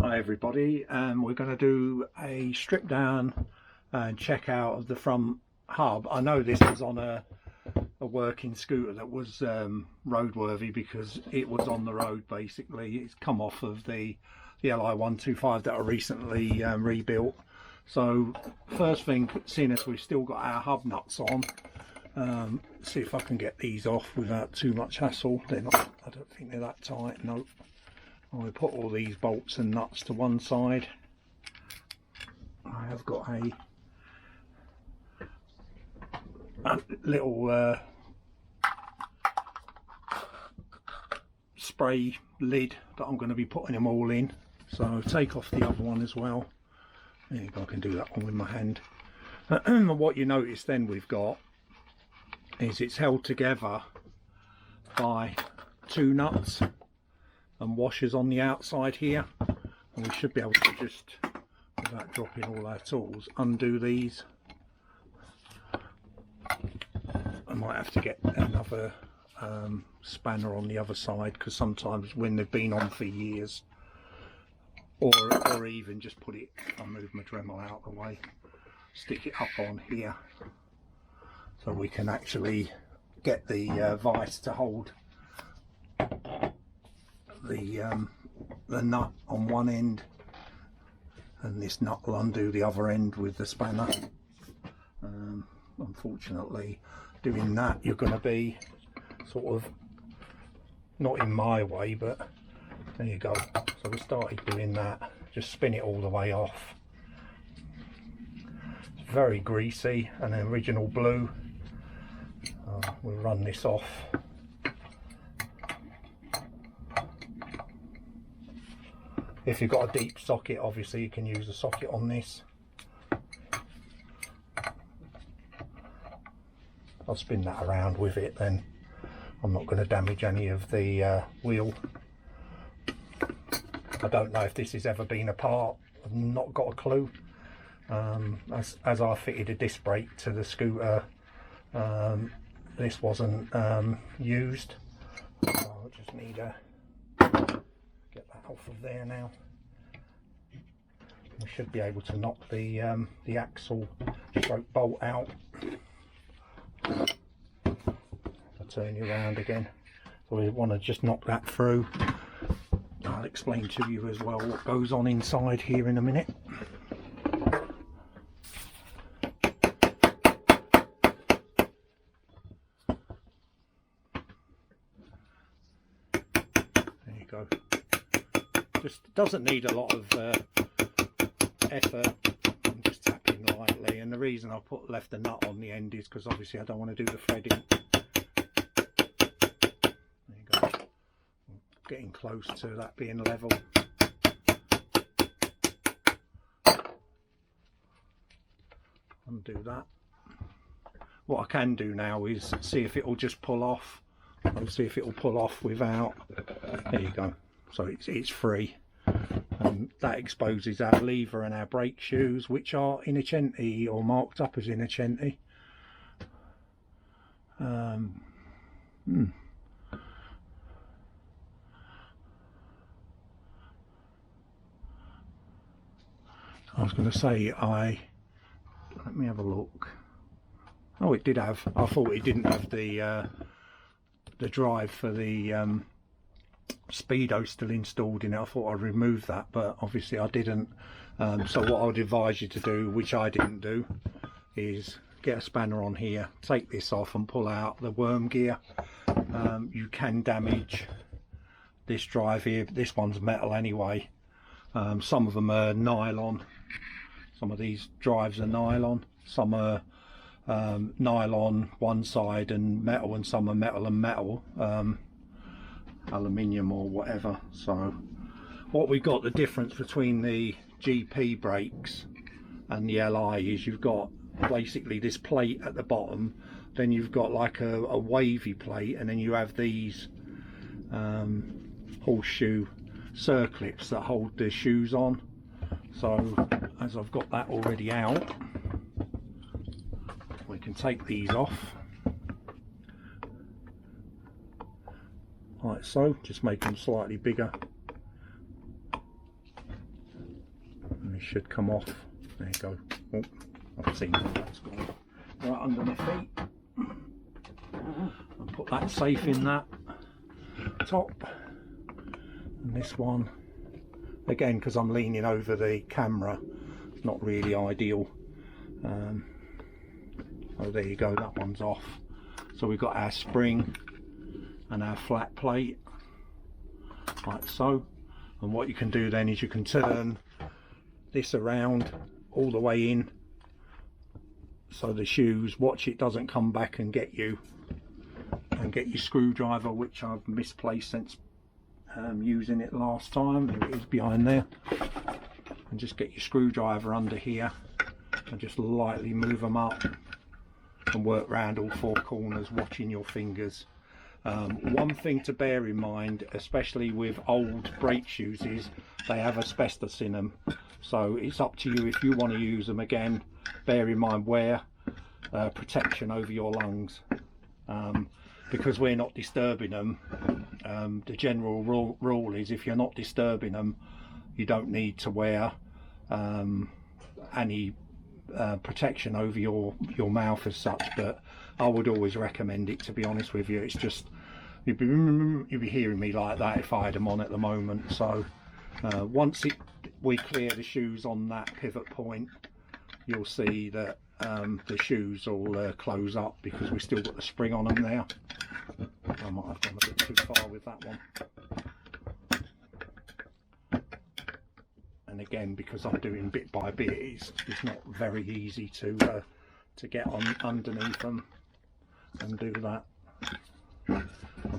Hi everybody, we're going to do a strip down and check out of the front hub. I know this was on a working scooter that was roadworthy because it was on the road basically. It's come off of the Li125 that I recently rebuilt. So first thing, seeing as we've still got our hub nuts on, see if I can get these off without too much hassle. They're not, I don't think they're that tight, no. I put all these bolts and nuts to one side. I have got a little spray lid that I'm going to be putting them all in. So take off the other one as well. There you go, I can do that one with my hand. What you notice then we've got is it's held together by two nuts and washers on the outside here, and we should be able to just, without dropping all our tools, undo these. I might have to get another spanner on the other side, because sometimes when they've been on for years, or even just put it, I'll move my Dremel out of the way, stick it up on here so we can actually get the vise to hold the nut on one end, and this nut will undo the other end with the spanner. Unfortunately, doing that you're going to be sort of not in my way, but there you go. So we started doing that, just spin it all the way off. It's very greasy and an original blue. We'll run this off. If you've got a deep socket, obviously you can use a socket on this. I'll spin that around with it, then I'm not going to damage any of the wheel. I don't know if this has ever been apart, I've not got a clue. As I fitted a disc brake to the scooter, this wasn't used. So I just need a get that off of there now. We should be able to knock the axle stroke bolt out. I'll turn you around again. So we want to just knock that through. I'll explain to you as well what goes on inside here in a minute. There you go. Just doesn't need a lot of effort. I'm just tapping lightly, and the reason I left the nut on the end is because obviously I don't want to do the threading. There you go. I'm getting close to that being level. Undo that. What I can do now is see if it will just pull off. I'll see if it will pull off without. There you go. So it's free. That exposes our lever and our brake shoes, which are Innocenti or marked up as Innocenti. I was going to say, let me have a look. Oh, it did have. I thought it didn't have the drive for the Speedo still installed in it. I thought I'd remove that, but obviously I didn't. So what I would advise you to do, which I didn't do, is get a spanner on here, take this off and pull out the worm gear. You can damage this drive here. This one's metal anyway. Some of them are nylon. Some of these drives are nylon. Some are nylon one side and metal, and some are metal and metal. Aluminium or whatever. So what we got, the difference between the GP brakes and the LI is you've got basically this plate at the bottom, then you've got like a wavy plate, and then you have these horseshoe circlips that hold the shoes on. So as I've got that already out, we can take these off. Like so, just make them slightly bigger. It should come off. There you go. Oh, I've seen that. That's gone right under my feet. I'll put that safe in that top. And this one, again, because I'm leaning over the camera, it's not really ideal. Oh, there you go, that one's off. So we've got our spring and our flat plate, like so. And what you can do then is you can turn this around all the way in, so the shoes, watch it doesn't come back and get you, and get your screwdriver, which I've misplaced since using it last time. There it is behind there. And just get your screwdriver under here and just lightly move them up and work round all four corners, watching your fingers. One thing to bear in mind, especially with old brake shoes, is they have asbestos in them, so it's up to you if you want to use them. Again, bear in mind, wear protection over your lungs, because we're not disturbing them. The general rule is if you're not disturbing them, you don't need to wear any protection over your mouth as such, but I would always recommend it, to be honest with you. It's just you'd be hearing me like that if I had them on at the moment. So once we clear the shoes on that pivot point, you'll see that the shoes will close up, because we've still got the spring on them now. I might have gone a bit too far with that one. And again, because I'm doing bit by bit, it's not very easy to get on underneath them and do that. I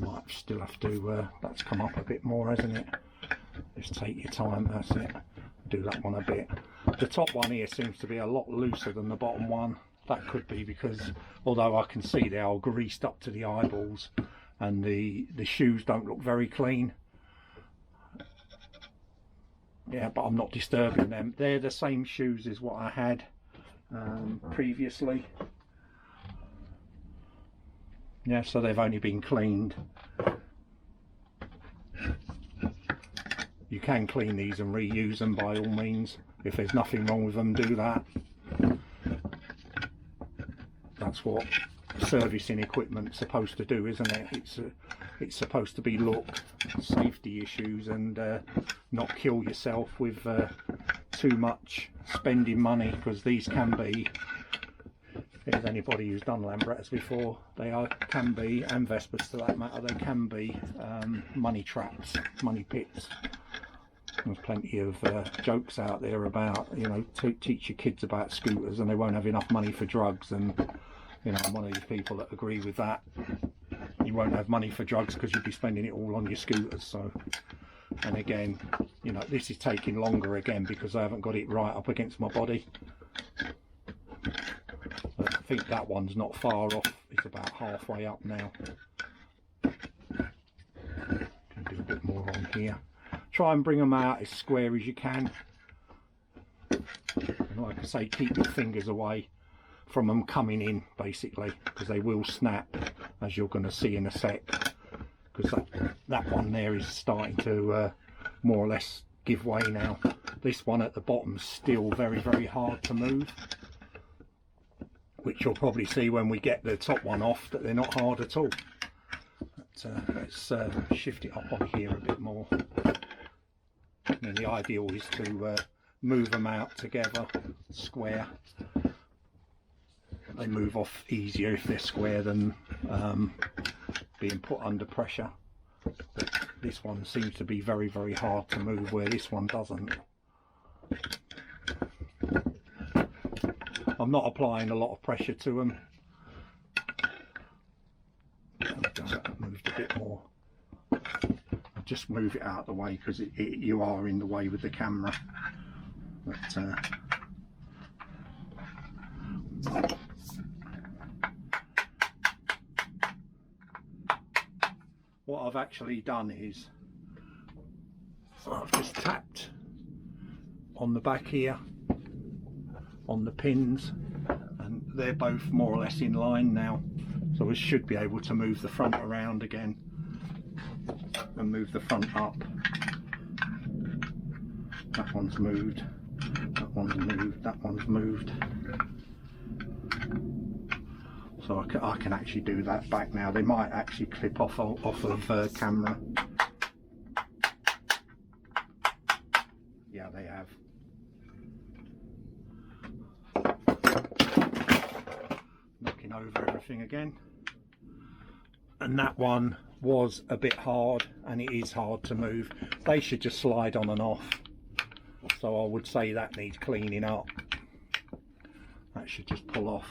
might still have to, that's come up a bit more, hasn't it? Just take your time, that's it. Do that one a bit. The top one here seems to be a lot looser than the bottom one. That could be because, although I can see they are greased up to the eyeballs, and the shoes don't look very clean. Yeah, but I'm not disturbing them. They're the same shoes as what I had previously. Yeah, so they've only been cleaned. You can clean these and reuse them by all means. If there's nothing wrong with them, do that. That's what servicing equipment's supposed to do, isn't it? It's supposed to be look, safety issues, and not kill yourself with too much spending money, because these can be, if there's anybody who's done Lambrettas before, can be, and Vespas to that matter, they can be money traps, money pits. There's plenty of jokes out there about, you know, to teach your kids about scooters and they won't have enough money for drugs, and you know, I'm one of these people that agree with that. You won't have money for drugs because you'll be spending it all on your scooters. So, and again, you know, this is taking longer again because I haven't got it right up against my body. I think that one's not far off, it's about halfway up now. Can do a bit more on here. Try and bring them out as square as you can. And like I say, keep your fingers away from them coming in, basically, because they will snap, as you're going to see in a sec, because that one there is starting to more or less give way now. This one at the bottom is still very, very hard to move, which you'll probably see when we get the top one off, that they're not hard at all. But, let's shift it up on here a bit more. And the ideal is to move them out together, square. They move off easier if they're square than being put under pressure. But this one seems to be very, very hard to move, where this one doesn't. I'm not applying a lot of pressure to them. That moved a bit more. I'll just move it out of the way because you are in the way with the camera. But what I've actually done is I've just tapped on the back here on the pins, and they're both more or less in line now, so we should be able to move the front around again and move the front up. That one's moved. That one's moved, that one's moved. So I can actually do that back now. They might actually clip off of camera. Yeah, they have. Knocking over everything again. And that one was a bit hard, and it is hard to move. They should just slide on and off. So I would say that needs cleaning up. That should just pull off.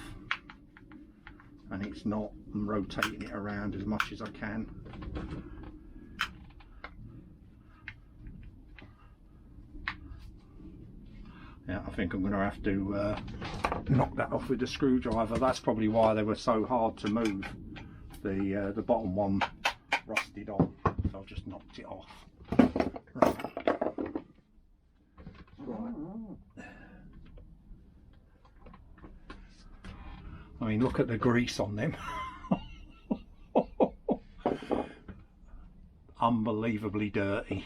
And it's not. I'm rotating it around as much as I can. Yeah, I think I'm going to have to knock that off with the screwdriver. That's probably why they were so hard to move. The bottom one rusted on, so I've just knocked it off. Right. I mean, look at the grease on them. Unbelievably dirty.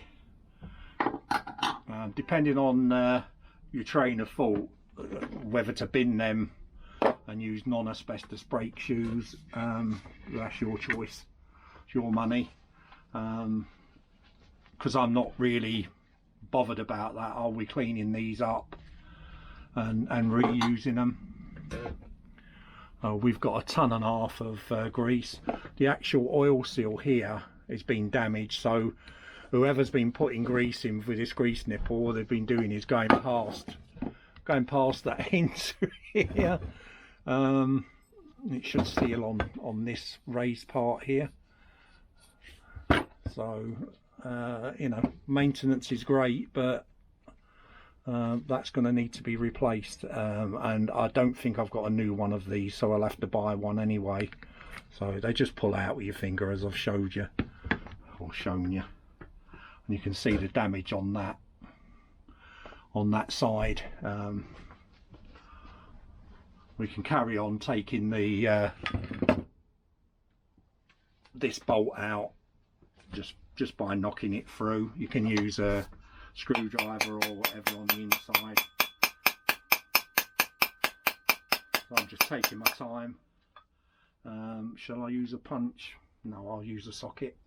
Depending on your train of thought, whether to bin them and use non-asbestos brake shoes, that's your choice. It's your money. Because I'm not really bothered about that. Are we cleaning these up and reusing them? We've got a ton and a half of grease. The actual oil seal here has been damaged, so whoever's been putting grease in with this grease nipple, all they've been doing is going past that into here. It should seal on this raised part here. So you know, maintenance is great, but that's going to need to be replaced, and I don't think I've got a new one of these, so I'll have to buy one anyway. So they just pull out with your finger, as I've showed you or shown you, and you can see the damage on that side. We can carry on taking the this bolt out just by knocking it through. You can use a screwdriver or whatever on the inside. So I'm just taking my time. Shall I use a punch? No, I'll use a socket.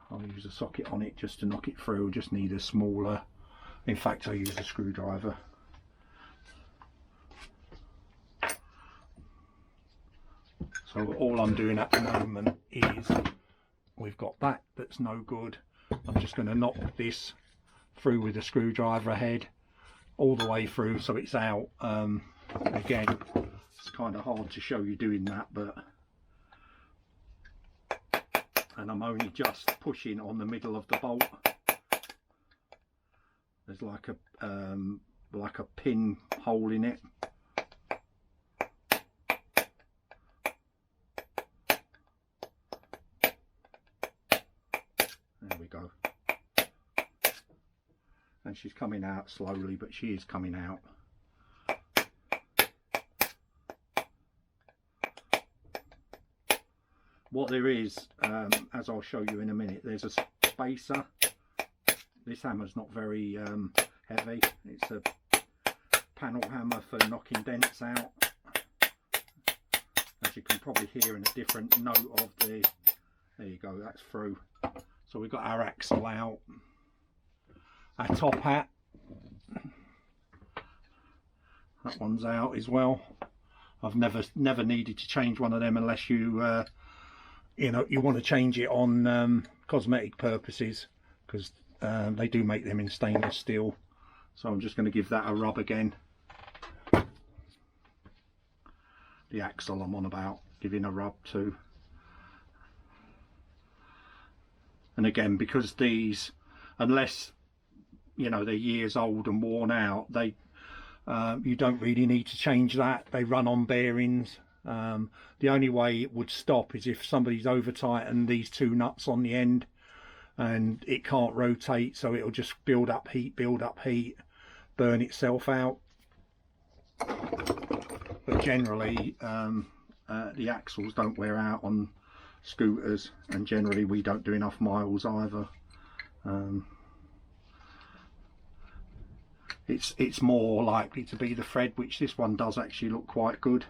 I'll use a socket on it just to knock it through. Just need a smaller, in fact I'll use a screwdriver. So all I'm doing at the moment is, we've got that's no good. I'm just going to knock this through with a screwdriver head all the way through so it's out. Again, it's kind of hard to show you doing that, but and I'm only just pushing on the middle of the bolt. There's like a pin hole in it. There we go. And she's coming out slowly, but she is coming out. What there is, as I'll show you in a minute, there's a spacer. This hammer's not very heavy. It's a panel hammer for knocking dents out. As you can probably hear in a different note of the, there you go, that's through. So we've got our axle out. Our top hat, that one's out as well. I've never needed to change one of them unless you you know, you want to change it on cosmetic purposes, because they do make them in stainless steel. So I'm just going to give that a rub again. The axle I'm on about giving a rub too. And again, because these, unless you know they're years old and worn out, they you don't really need to change that. They run on bearings. The only way it would stop is if somebody's over tightened these two nuts on the end and it can't rotate, so it'll just build up heat, burn itself out. But generally the axles don't wear out on scooters, and generally we don't do enough miles either. it's more likely to be the thread, which this one does actually look quite good.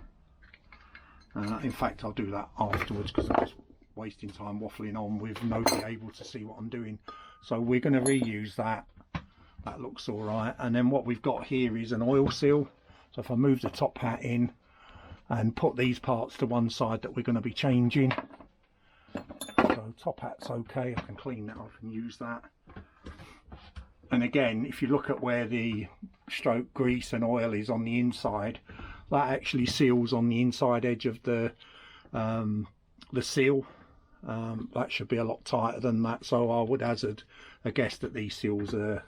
In fact, I'll do that afterwards because I'm just wasting time waffling on with nobody able to see what I'm doing. So we're going to reuse that. That looks all right. And then what we've got here is an oil seal. So if I move the top hat in and put these parts to one side that we're going to be changing. So top hat's okay, I can clean that off and use that. And again, if you look at where the stroke grease and oil is on the inside, that actually seals on the inside edge of the seal. That should be a lot tighter than that, so I would hazard a guess that these seals are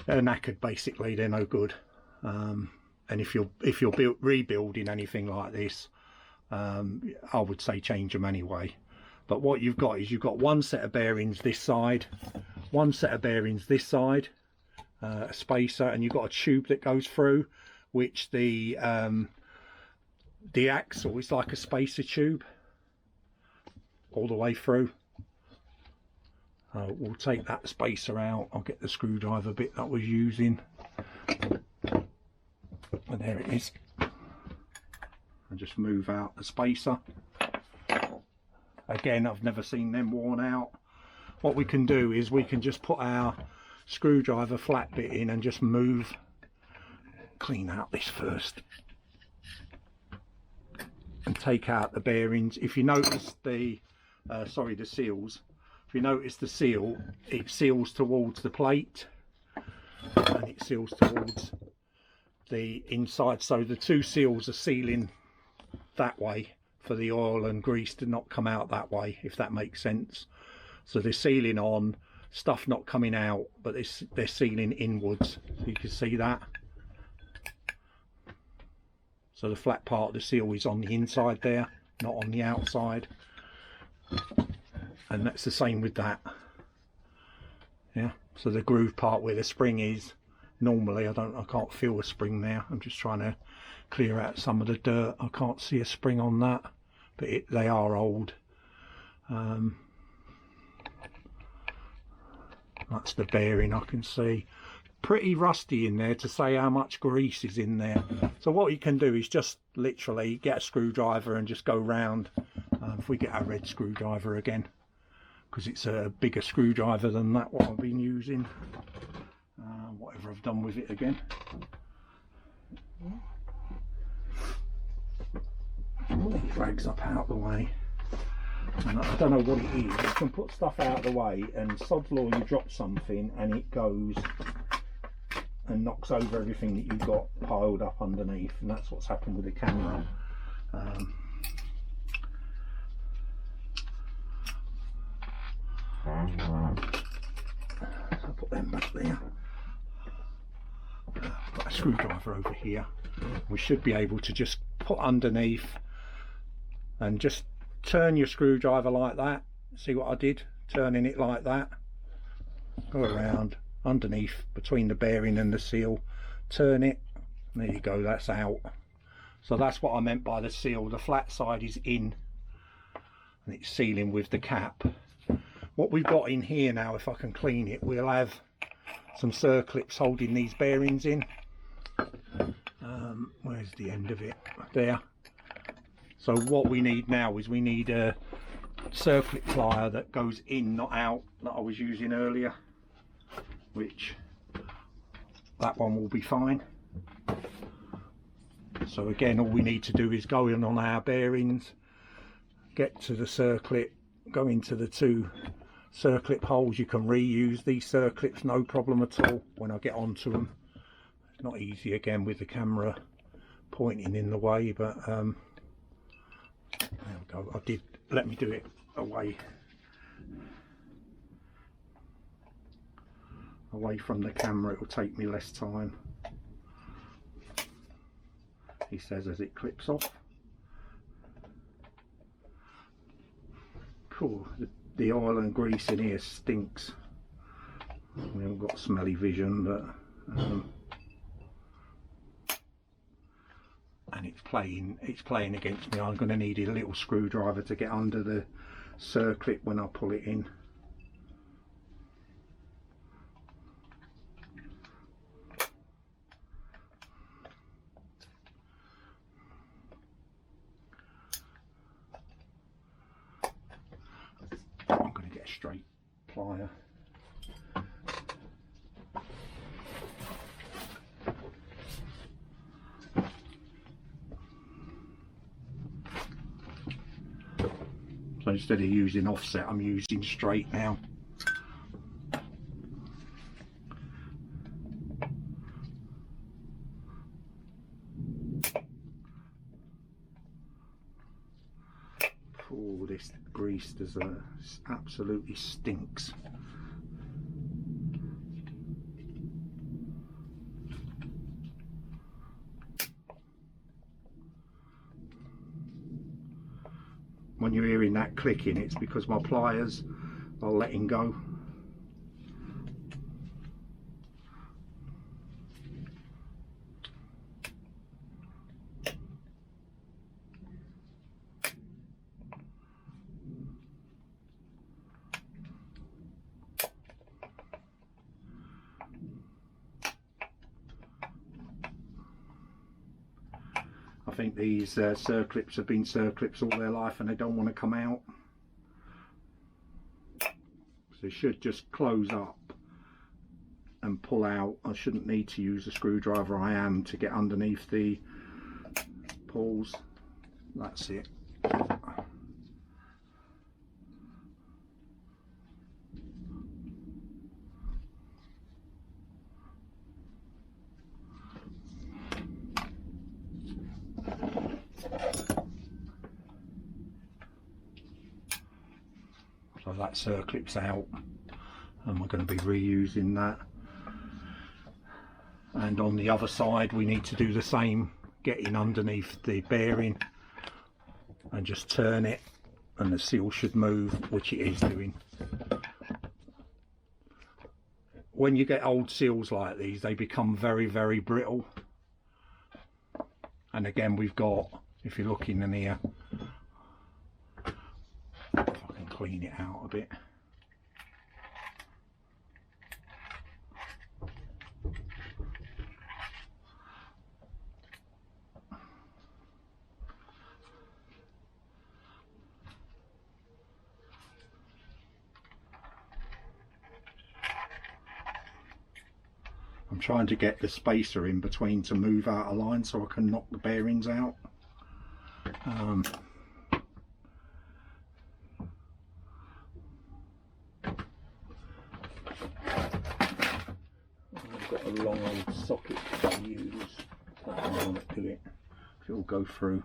knackered. Basically, they're no good. And if you're rebuilding anything like this, I would say change them anyway. But what you've got is you've got one set of bearings this side, one set of bearings this side, a spacer, and you've got a tube that goes through, which the axle is like a spacer tube all the way through. We'll take that spacer out. I'll get the screwdriver bit that I was using, and there it is, and just move out the spacer. Again, I've never seen them worn out. What we can do is we can just put our screwdriver flat bit in and just move, clean out this first, and take out the bearings. If you notice the seals, if you notice the seal, it seals towards the plate and it seals towards the inside, so the two seals are sealing that way for the oil and grease to not come out that way, if that makes sense. So they're sealing on, stuff not coming out, but they're sealing inwards, so you can see that. So the flat part of the seal is on the inside there, not on the outside. And that's the same with that. Yeah, so the groove part where the spring is, normally I can't feel a spring there. I'm just trying to clear out some of the dirt. I can't see a spring on that, but they are old. That's the bearing, I can see. Pretty rusty in there to say how much grease is in there. So what you can do is just literally get a screwdriver and just go round. If we get our red screwdriver again, because it's a bigger screwdriver than that what I've been using. Whatever I've done with it again. It drags up out the way. And I don't know what it is. You can put stuff out of the way, and sod's law, you drop something and it goes and knocks over everything that you've got piled up underneath, and that's what's happened with the camera. I'll put them back there. Got a screwdriver over here. We should be able to just put underneath and just turn your screwdriver like that. See what I did? Turning it like that. Go around underneath between the bearing and the seal. Turn it. There you go, that's out. So that's what I meant by the seal. The flat side is in and it's sealing with the cap. What we've got in here now, if I can clean it, we'll have some circlips holding these bearings in. Where's the end of it? There. So what we need now is we need a circlip plier that goes in, not out, that I was using earlier, which that one will be fine. So again, all we need to do is go in on our bearings, get to the circlip, go into the two circlip holes. You can reuse these circlips, no problem at all when I get onto them. It's not easy again with the camera pointing in the way, but there we go. I did, let me do it away from the camera, it will take me less time, he says as it clips off. Cool. The oil and grease in here stinks. We haven't got smelly vision, but and it's playing against me. I'm going to need a little screwdriver to get under the circlip when I pull it in. straight plier. So instead of using offset, I'm using straight now. Oh, this grease absolutely stinks. When you're hearing that clicking, it's because my pliers are letting go. I think these circlips have been circlips all their life and they don't want to come out. So they should just close up and pull out. I shouldn't need to use a screwdriver. I am to get underneath the pulls. That's it. So that circlip's out and we're going to be reusing that. And on the other side we need to do the same, getting underneath the bearing and just turn it and the seal should move, which it is doing. When you get old seals like these, they become very, very brittle. And again, we've got, if you're looking in here, if I can clean it out a bit. I'm trying to get the spacer in between to move out of line so I can knock the bearings out. I've got a long old socket to use. I don't want to do it. If it'll go through,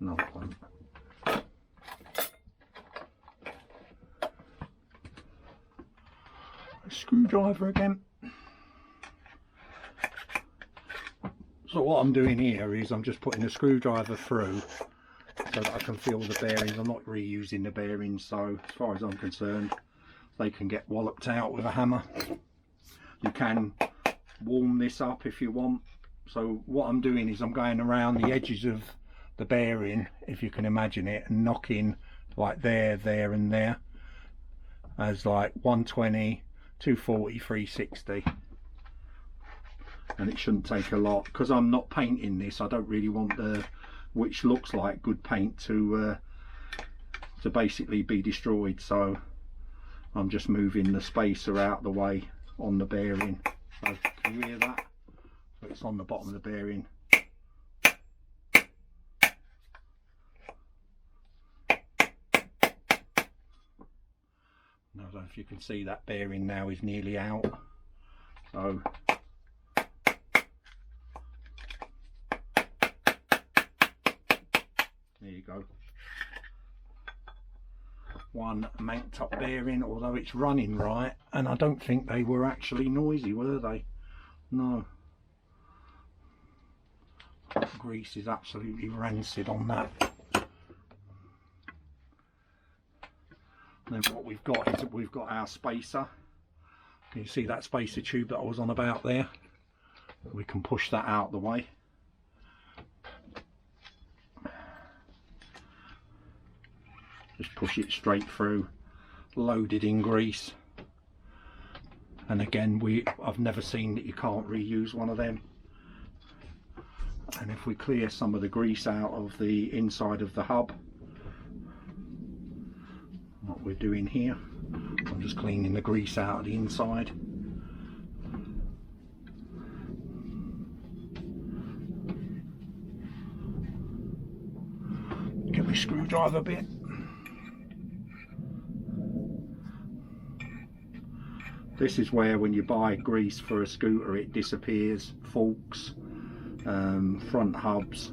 no it won't. A screwdriver again. So what I'm doing here is I'm just putting a screwdriver through so that I can feel the bearings. I'm not reusing the bearings, so as far as I'm concerned, they can get walloped out with a hammer. You can warm this up if you want. So what I'm doing is I'm going around the edges of the bearing, if you can imagine it, and knocking like there, there and there as like 120, 240, 360. And it shouldn't take a lot because I'm not painting this. I don't really want the, which looks like good paint, to basically be destroyed. So I'm just moving the spacer out the way on the bearing. So can you hear that? So it's on the bottom of the bearing. I don't know if you can see that bearing now is nearly out. So there you go. One manked up bearing, although it's running right, and I don't think they were actually noisy, were they? No. Grease is absolutely rancid on that. And then what we've got is we've got our spacer. Can you see that spacer tube that I was on about there? We can push that out the way. Just push it straight through, loaded in grease. And again, I've never seen that you can't reuse one of them. And if we clear some of the grease out of the inside of the hub, what we're doing here, I'm just cleaning the grease out of the inside. Get my screwdriver bit. This is where when you buy grease for a scooter it disappears. Forks, front hubs.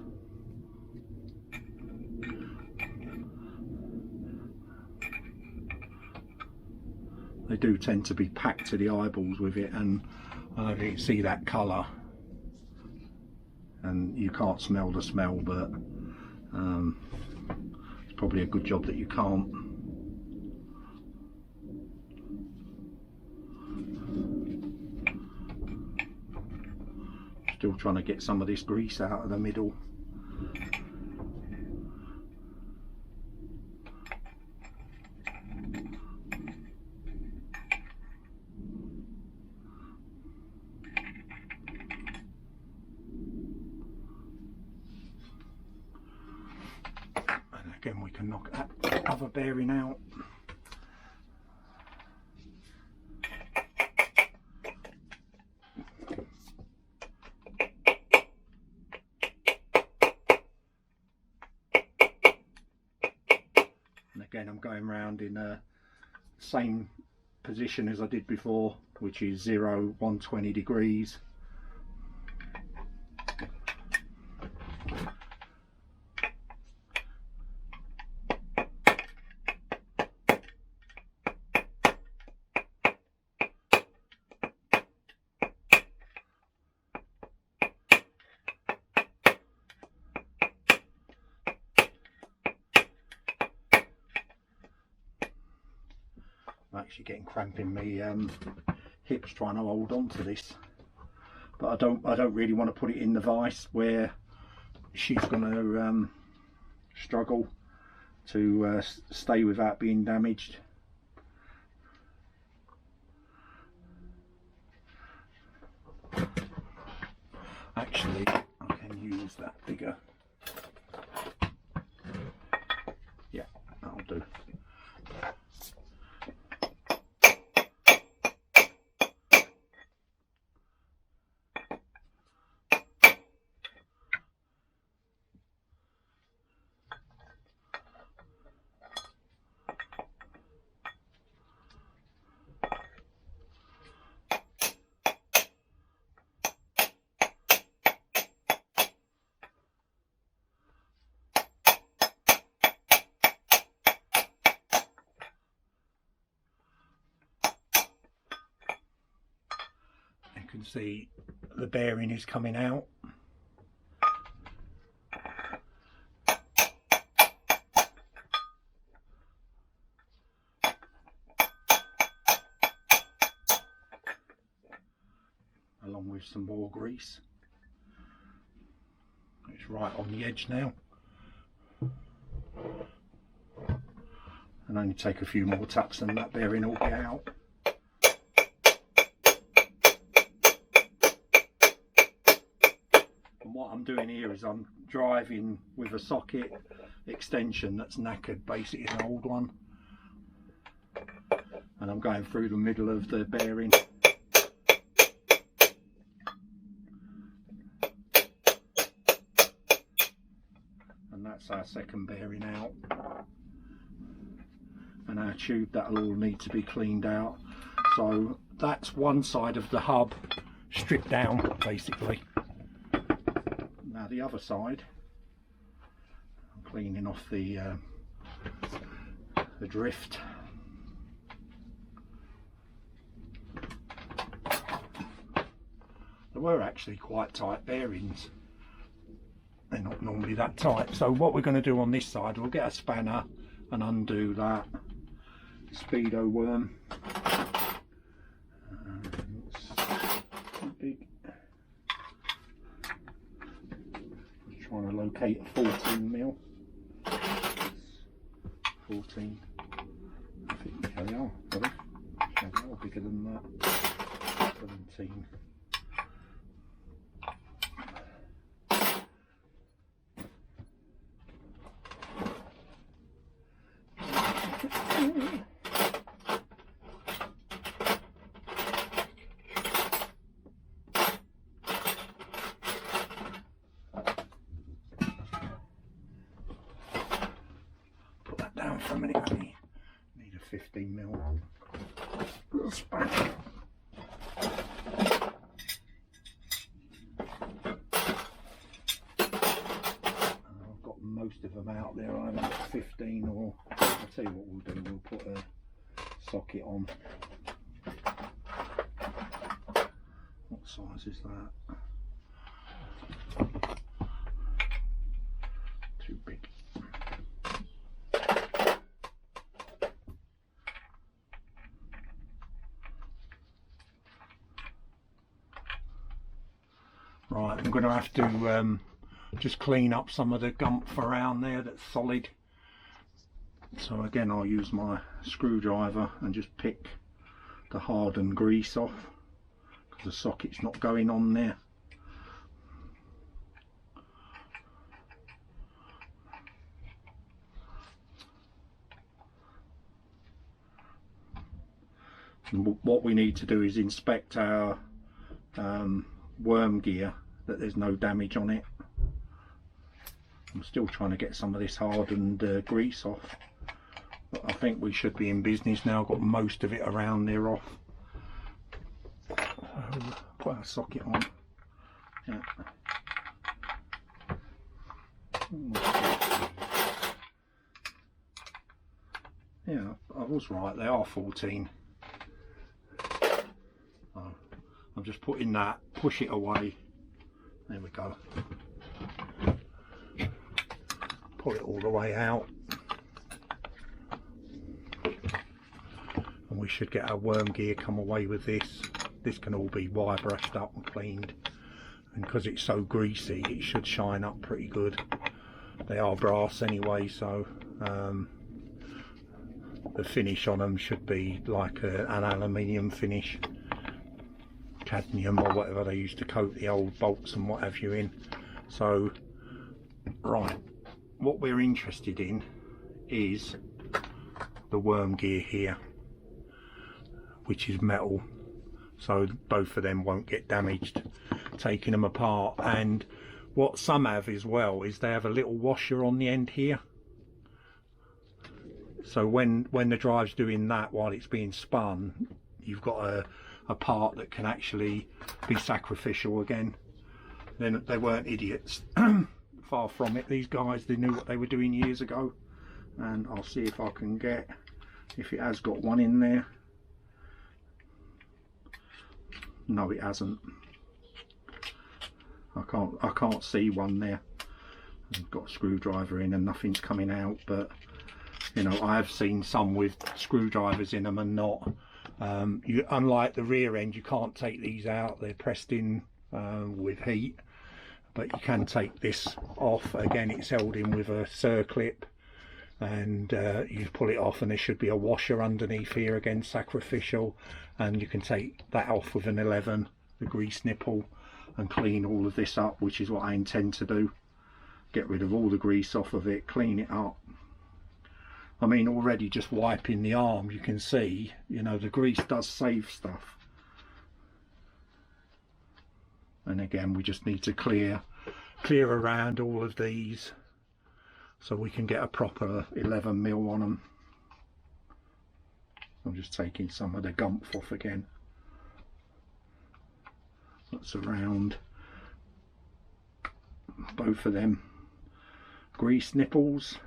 They do tend to be packed to the eyeballs with it, and I don't know if you can see that colour, and you can't smell the smell, but it's probably a good job that you can't. Still trying to get some of this grease out of the middle. Again, we can knock that other bearing out. And again, I'm going round in the same position as I did before, which is 0, 120 degrees. I'm actually getting cramp in my hips trying to hold on to this, but I don't really want to put it in the vise where she's going to struggle to stay without being damaged. Actually, I can use that bigger. Yeah, that'll do. You can see the bearing is coming out. Along with some more grease. It's right on the edge now. And only take a few more taps and that bearing will be out. And what I'm doing here is I'm driving with a socket extension that's knackered, basically an old one, and I'm going through the middle of the bearing. And that's our second bearing out, and our tube, that'll all need to be cleaned out. So that's one side of the hub stripped down basically. Now the other side, I'm cleaning off the drift. They were actually quite tight bearings. They're not normally that tight. So what we're going to do on this side, we'll get a spanner and undo that Speedo worm. It's too big. Just trying to locate a 14mm. 14. I think they are, probably. They are bigger than that. 17. minute, only need a 15mm spanner. I've got most of them out there. I haven't got 15, or I'll tell you what we'll do, we'll put a socket on. What size is that? Too big. Right, I'm going to have to just clean up some of the gump around there that's solid. So again, I'll use my screwdriver and just pick the hardened grease off, because the socket's not going on there. And what we need to do is inspect our worm gear, that there's no damage on it. I'm still trying to get some of this hardened grease off, but I think we should be in business now. I've got most of it around there off. Put our socket on. Yeah, I was right, they are 14. I'm just putting that, push it away. There we go. Pull it all the way out. And we should get our worm gear come away with this. This can all be wire brushed up and cleaned. And because it's so greasy, it should shine up pretty good. They are brass anyway, so the finish on them should be like an aluminium finish. Cadmium or whatever they used to coat the old bolts and what have you in. So, right, what we're interested in is the worm gear here, which is metal, so both of them won't get damaged taking them apart. And what some have as well is they have a little washer on the end here, so when the drive's doing that while it's being spun, you've got a part that can actually be sacrificial again. Then they weren't idiots. Far from it. These guys, they knew what they were doing years ago. And I'll see if I can get, if it has got one in there. No, it hasn't. I can't see one there. I've got a screwdriver in and nothing's coming out, but you know, I have seen some with screwdrivers in them and not. Unlike the rear end, you can't take these out, they're pressed in with heat, but you can take this off. Again, it's held in with a circlip, and you pull it off and there should be a washer underneath here, again sacrificial, and you can take that off with an 11, the grease nipple, and clean all of this up, which is what I intend to do. Get rid of all the grease off of it, clean it up. I mean, already just wiping the arm, you can see, you know, the grease does save stuff. And again, we just need to clear around all of these so we can get a proper 11mm on them. I'm just taking some of the gump off again. That's around both of them grease nipples.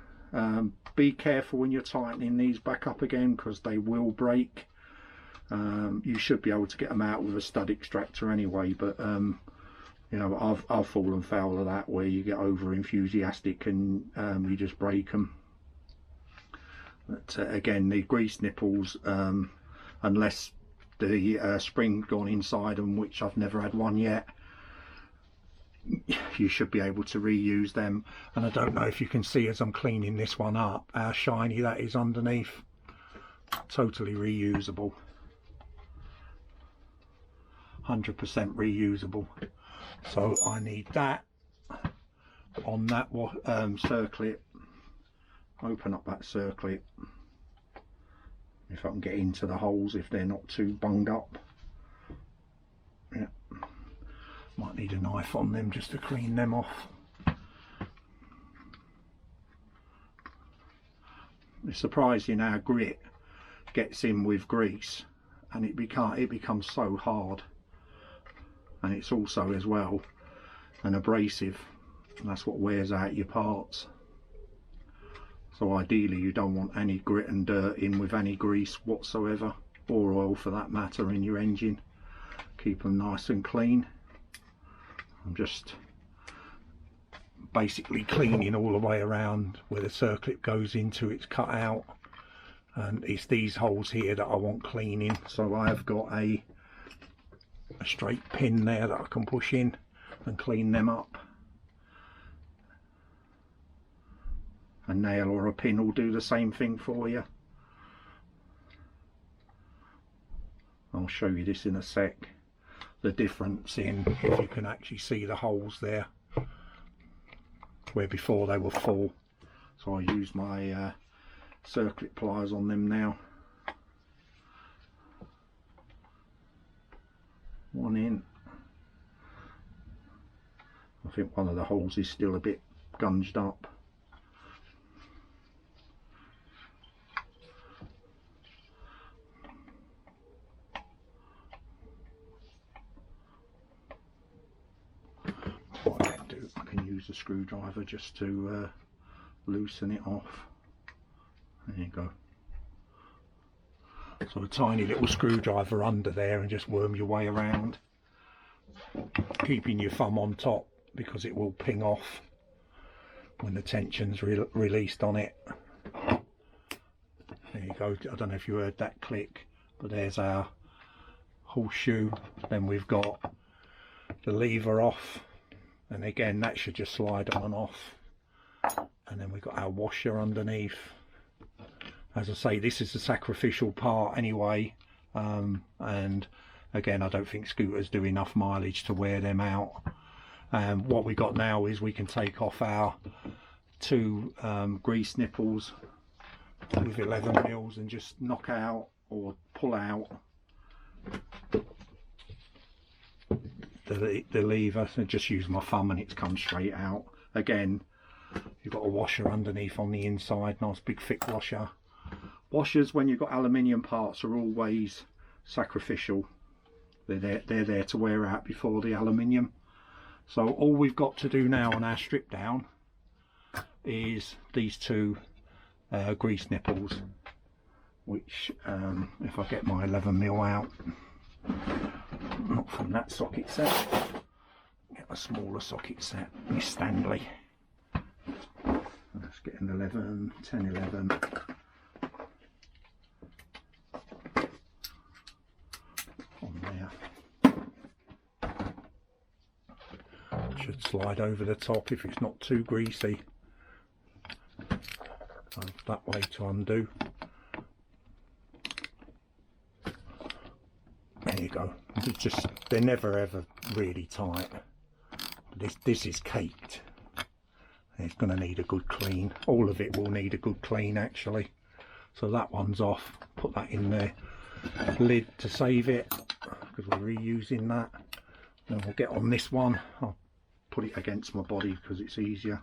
Be careful when you're tightening these back up again, because they will break. You should be able to get them out with a stud extractor anyway, but you know, I've fallen foul of that, where you get over enthusiastic and you just break them. But again, the grease nipples, unless the spring's gone inside them, which I've never had one yet, you should be able to reuse them. And I don't know if you can see as I'm cleaning this one up how shiny that is underneath. Totally reusable, 100% reusable. So I need that on that circlip. Open up that circlip, if I can get into the holes, if they're not too bunged up. Yeah. Might need a knife on them just to clean them off. it's surprising how grit gets in with grease, and it becomes so hard, and it's also as well an abrasive, and that's what wears out your parts. So ideally you don't want any grit and dirt in with any grease whatsoever, or oil for that matter, in your engine. Keep them nice and clean. I'm just basically cleaning all the way around where the circlip goes into, it's cut out, and it's these holes here that I want cleaning. So I have got a straight pin there that I can push in and clean them up. A nail or a pin will do the same thing for you. I'll show you this in a sec, the difference in, if you can actually see the holes there where before they were full. So I use my circlip pliers on them now. One in. I think one of the holes is still a bit gunged up. What I can do, I can use a screwdriver just to loosen it off. There you go. So a tiny little screwdriver under there, and just worm your way around, keeping your thumb on top because it will ping off when the tension's released on it. There you go. I don't know if you heard that click, but there's our horseshoe. Then we've got the lever off, and again that should just slide on and off. And then we've got our washer underneath. As I say, this is the sacrificial part anyway, and again I don't think scooters do enough mileage to wear them out. What we got now is we can take off our two grease nipples with 11 mils and just knock out or pull out the lever, and just use my thumb and it's come straight out. Again, you've got a washer underneath on the inside, nice big thick washer. Washers when you've got aluminium parts are always sacrificial. They're there to wear out before the aluminium. So all we've got to do now on our strip down is these two grease nipples, which if I get my 11 mil out, not from that socket set, get a smaller socket set, my Stanley. Let's get an 11, 10, 11. On there. Should slide over the top if it's not too greasy. That way to undo. There you go. They're never ever really tight. This is caked. It's going to need a good clean. All of it will need a good clean actually. So that one's off. Put that in the lid to save it, because we're reusing that. Then we'll get on this one. I'll put it against my body because it's easier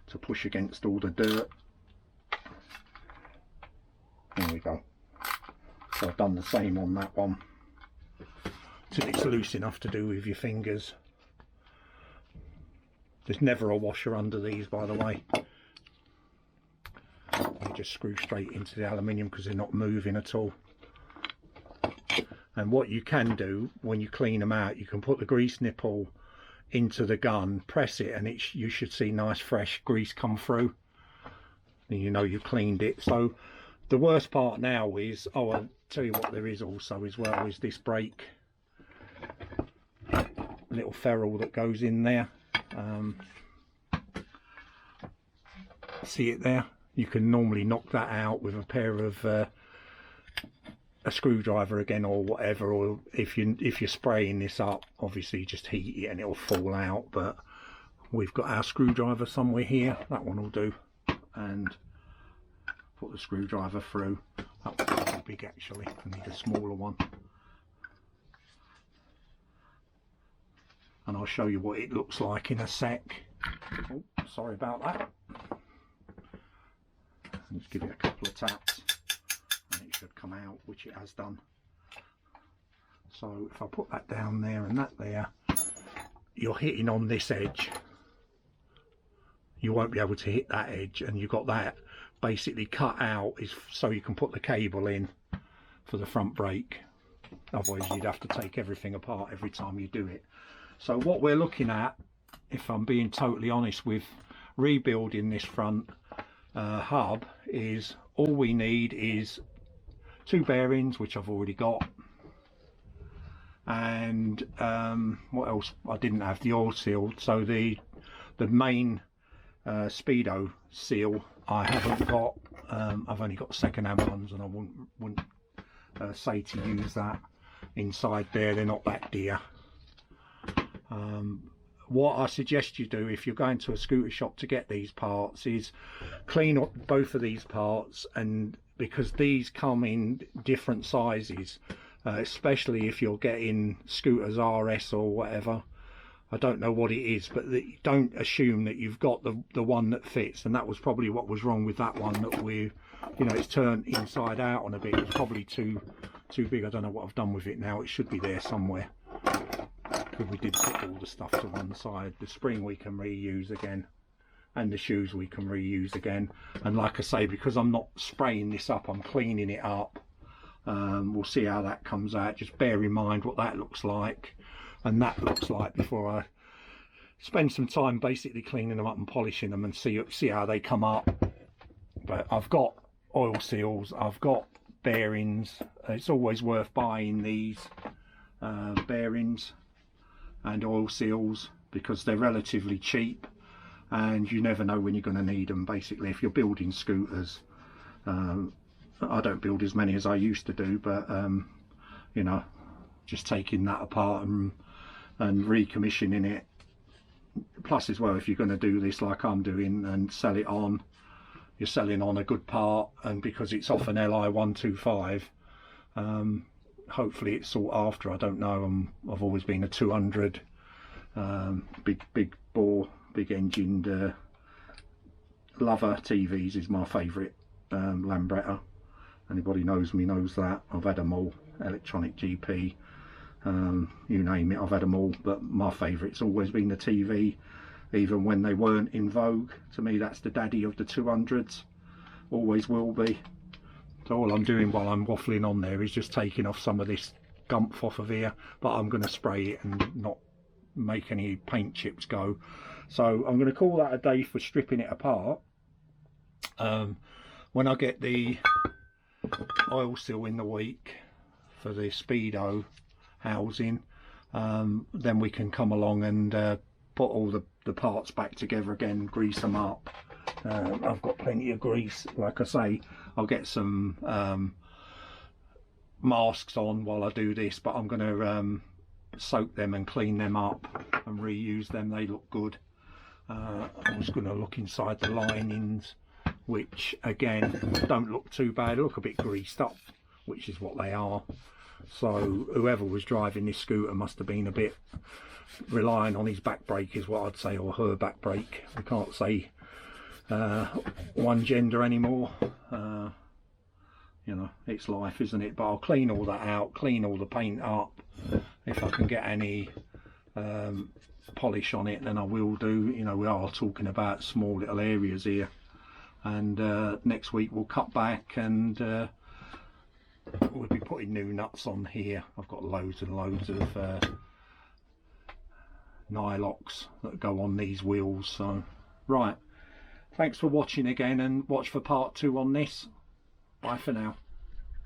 to push against all the dirt. There we go. So I've done the same on that one till it's loose enough to do with your fingers. There's never a washer under these, by the way. You just screw straight into the aluminium because they're not moving at all. And what you can do when you clean them out, you can put the grease nipple into the gun, press it, and you should see nice fresh grease come through. And you know you've cleaned it. So the worst part now is, oh, I'll tell you what there is also as well, is this brake little ferrule that goes in there. See it there? You can normally knock that out with a pair of a screwdriver again or whatever, or if you're spraying this up, obviously just heat it and it'll fall out. But we've got our screwdriver somewhere here, that one will do, and put the screwdriver through. That one's too big actually, I need a smaller one. And I'll show you what it looks like in a sec. Oh, sorry about that. and just give it a couple of taps and it should come out, which it has done. So if I put that down there and that there, you're hitting on this edge, you won't be able to hit that edge, and you've got that basically cut out is so you can put the cable in for the front brake. Otherwise you'd have to take everything apart every time you do it. So what we're looking at, if I'm being totally honest with rebuilding this front hub, is all we need is 2 bearings, which I've already got, and what else? I didn't have the oil seal, so the main Speedo seal I haven't got. I've only got second-hand ones, and I wouldn't say to use that inside there. They're not that dear. What I suggest you do if you're going to a scooter shop to get these parts is clean up both of these parts, and because these come in different sizes, especially if you're getting scooters RS or whatever. I don't know what it is, but don't assume that you've got the one that fits, and that was probably what was wrong with that one, that it's turned inside out on a bit. It's probably too big. I don't know what I've done with it now. It should be there somewhere, because we did put all the stuff to one side. The spring we can reuse again, and the shoes we can reuse again. And like I say, because I'm not spraying this up, I'm cleaning it up. We'll see how that comes out. Just bear in mind what that looks like and that looks like before I spend some time basically cleaning them up and polishing them, and see how they come up. But I've got oil seals, I've got bearings. It's always worth buying these bearings and oil seals because they're relatively cheap, and you never know when you're going to need them. Basically, if you're building scooters, I don't build as many as I used to do, but you know, just taking that apart and recommissioning it. Plus as well, if you're going to do this like I'm doing and sell it on, you're selling on a good part, and because it's off an LI 125, hopefully it's sought after. I don't know. I've always been a 200 big bore, big engined lover. TVs is my favourite. Lambretta. Anybody knows me knows that. I've had them all. Electronic GP, you name it, I've had them all. But my favourite's always been the TV, even when they weren't in vogue. To me, that's the daddy of the 200s. Always will be. So all I'm doing while I'm waffling on there is just taking off some of this gump off of here, but I'm going to spray it and not make any paint chips go. So I'm going to call that a day for stripping it apart. When I get the oil seal in the week for the Speedo housing, then we can come along and put all the parts back together again, grease them up. I've got plenty of grease. Like I say, I'll get some masks on while I do this, but I'm going to soak them and clean them up and reuse them. They look good. I'm just going to look inside the linings, which again don't look too bad. They look a bit greased up, which is what they are. So whoever was driving this scooter must have been a bit relying on his back brake, is what I'd say, or her back brake. We can't say one gender anymore. You know, it's life, isn't it? But I'll clean all that out, clean all the paint up. If I can get any polish on it, then I will do. You know, we are talking about small little areas here. And next week we'll cut back, and we'll be putting new nuts on here. I've got loads and loads of nylox that go on these wheels. So right, thanks for watching again, and watch for part 2 on this. Bye for now.